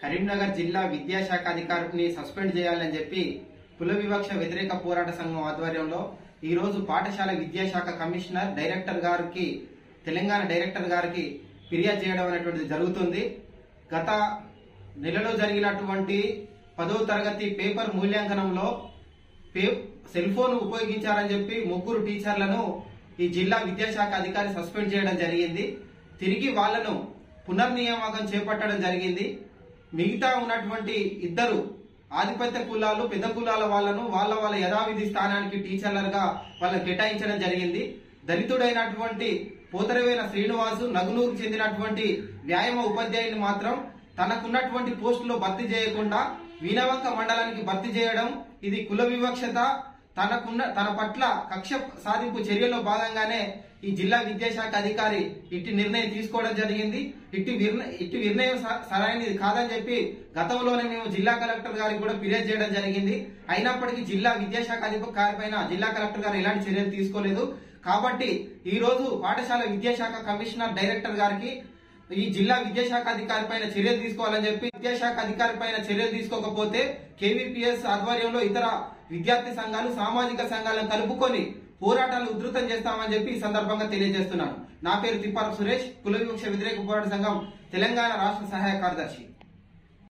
కరీంనగర్ జిల్లా విద్యాశాఖ అధికారిని సస్పెండ్ చేయాలని చెప్పి కుల వివక్ష వ్యతిరేక పోరాట సంఘం ఆధ్వర్యంలో ఈ రోజు పాఠశాల విద్యాశాఖ కమిషనర్ డైరెక్టర్ గారికి తెలంగాణ డైరెక్టర్ గారికి ఫిర్యాదు చేయడం అనేటువంటిది జరుగుతుంది. గత నెలలో జరిగినటువంటి 10వ తరగతి పేపర్ మూల్యాంకనంలో సెల్ ఫోన్ ఉపయోగించారని చెప్పి 3 టీచర్లను ఈ జిల్లా విద్యాశాఖ అధికారి సస్పెండ్ చేయడం జరిగింది. తిరిగి వాళ్లను పునర్నియామకం చేపట్టడం జరిగింది. మిగతా ఉన్నటువంటి 2 ఆధిపత్య కులాలు పెద్ద కులాల వాళ్లను వాళ్ళ యథావిధి స్థానానికి టీచర్లుగా వాళ్ళని కేటాయించడం జరిగింది. దళితుడైనటువంటి పోతరవేన శ్రీనివాసు నగునూరుకు చెందినటువంటి వ్యాయామ ఉపాధ్యాయుని మాత్రం తనకున్నటువంటి పోస్టులో భర్తీ చేయకుండా వీణవంక మండలానికి భర్తీ చేయడం ఇది కుల వివక్షత. తన పట్ల కక్ష సాధింపు చర్యలో భాగంగానే ఈ జిల్లా విద్యాశాఖ అధికారి ఇట్టి నిర్ణయం తీసుకోవడం జరిగింది. ఇట్టి నిర్ణయం సరైనది కాదని చెప్పి గతంలోనే మేము జిల్లా కలెక్టర్ గారికి కూడా ఫిర్యాదు చేయడం జరిగింది. అయినప్పటికీ జిల్లా విద్యాశాఖ అధికారి పైన జిల్లా కలెక్టర్ గారు ఎలాంటి చర్యలు తీసుకోలేదు. కాబట్టి ఈ రోజు పాఠశాల విద్యాశాఖ కమిషనర్ డైరెక్టర్ గారికి ఈ జిల్లా విద్యాశాఖ అధికారి పైన చర్యలు తీసుకోవాలని చెప్పి విద్యాశాఖ అధికారి పైన చర్యలు తీసుకోకపోతే కేవీపీఎస్ ఆధ్వర్యంలో ఇతర విద్యార్థి సంఘాలు సామాజిక సంఘాలను కలుపుకొని పోరాటాలు ఉధృతం చేస్తామని చెప్పి ఈ సందర్భంగా తెలియజేస్తున్నాను. నా పేరు తిప్పారం సురేష్, కుల వివక్ష వ్యతిరేక పోరాట సంఘం తెలంగాణ రాష్ట్ర సహాయ కార్యదర్శి.